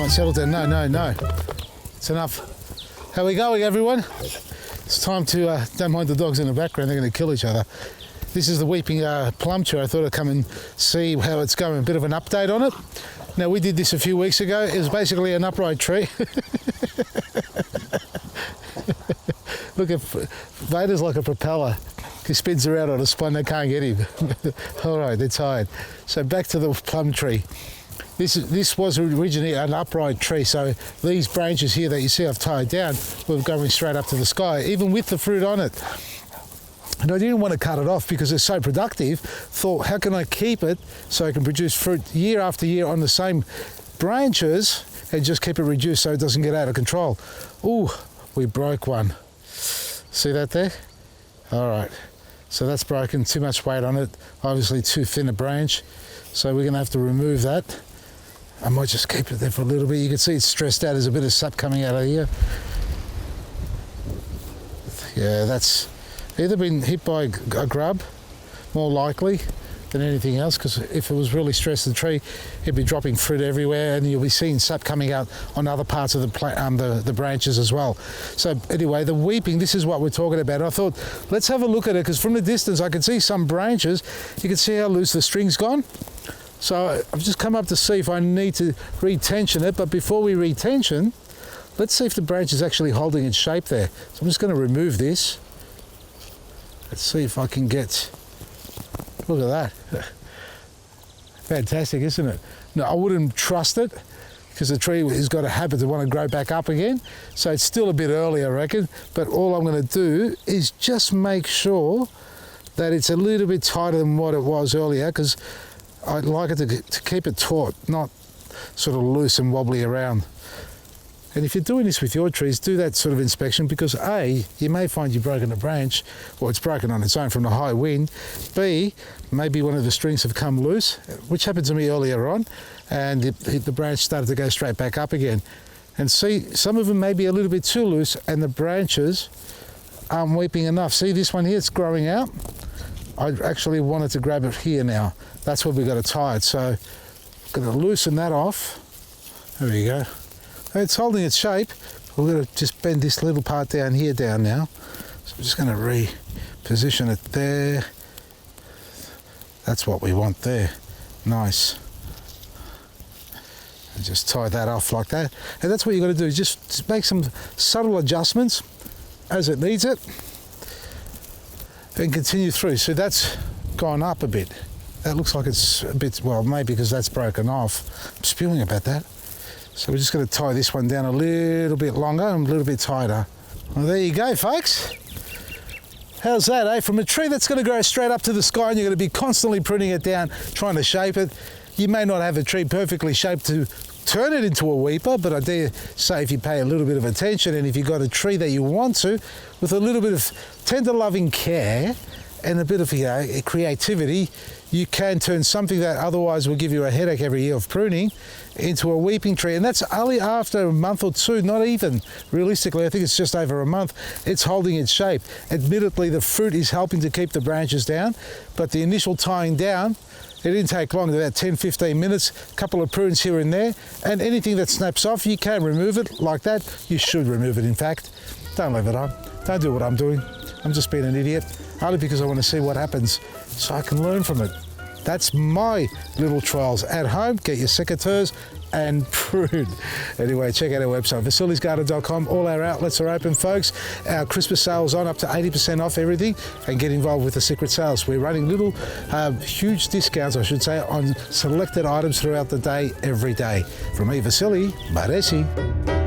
Come on, settle down. No, no, no. It's enough. How are we going, everyone? It's time to, don't mind the dogs in the background, they're going to kill each other. This is the weeping plum tree. I thought I'd come and see how it's going, a bit of an update on it. Now, we did this a few weeks ago. It was basically an upright tree. Look at Vader's like a propeller. He spins around on a spine, they can't get him. All right, they're tired. So back to the plum tree. This was originally an upright tree, so these branches here that you see I've tied down were going straight up to the sky, even with the fruit on it. And I didn't want to cut it off because it's so productive. Thought, how can I keep it so I can produce fruit year after year on the same branches and just keep it reduced so it doesn't get out of control. Ooh, we broke one. See that there? All right, so that's broken, too much weight on it, obviously too thin a branch. So we're gonna have to remove that. I might just keep it there for a little bit. You can see it's stressed out, there's a bit of sap coming out of here. Yeah, that's either been hit by a grub, more likely, than anything else, because if it was really stressed, the tree, it'd be dropping fruit everywhere, and you'll be seeing sap coming out on other parts of the branches as well. So anyway, the weeping, this is what we're talking about. I thought, let's have a look at it, because from the distance I can see some branches. You can see how loose the string's gone. So I've just come up to see if I need to retension it, but before we retension, let's see if the branch is actually holding its shape there. So I'm just going to remove this. Let's see if I can get, look at that. Fantastic, isn't it? No, I wouldn't trust it because the tree has got a habit to want to grow back up again. So it's still a bit early, I reckon. But all I'm going to do is just make sure that it's a little bit tighter than what it was earlier, because I'd like it to keep it taut, not sort of loose and wobbly around. And if you're doing this with your trees, do that sort of inspection, because A, you may find you've broken a branch, or it's broken on its own from the high wind. B, maybe one of the strings have come loose, which happened to me earlier on, and the branch started to go straight back up again. And C, some of them may be a little bit too loose, and the branches aren't weeping enough. See this one here, it's growing out. I actually wanted to grab it here now. That's where we've got to tie it. So I'm going to loosen that off. There we go. It's holding its shape. We're going to just bend this little part down here down now. So I'm just going to reposition it there. That's what we want there. Nice. And just tie that off like that. And that's what you've got to do, just make some subtle adjustments as it needs it and continue through. So that's gone up a bit. That looks like it's a bit, well, maybe because that's broken off. I'm spewing about that. So we're just going to tie this one down a little bit longer and a little bit tighter. Well, there you go, folks. How's that, eh? From a tree that's going to grow straight up to the sky and you're going to be constantly pruning it down, trying to shape it. You may not have a tree perfectly shaped to turn it into a weeper, but I dare say if you pay a little bit of attention and if you've got a tree that you want to, with a little bit of tender loving care and a bit of creativity, you can turn something that otherwise will give you a headache every year of pruning into a weeping tree. And that's only after a month or two, not even. Realistically, I think it's just over a month. It's holding its shape. Admittedly, the fruit is helping to keep the branches down, but the initial tying down, it didn't take long, about 10-15 minutes, a couple of prunes here and there, and anything that snaps off, you can remove it like that. You should remove it, in fact. Don't leave it on. Don't do what I'm doing. I'm just being an idiot, only because I want to see what happens so I can learn from it. That's my little trials at home. Get your secateurs and prune. Anyway, check out our website, vasilisgarden.com. All our outlets are open, folks. Our Christmas sale's on, up to 80% off everything, and get involved with the secret sales. We're running little, huge discounts, I should say, on selected items throughout the day, every day. From me, Vasili, Baresi.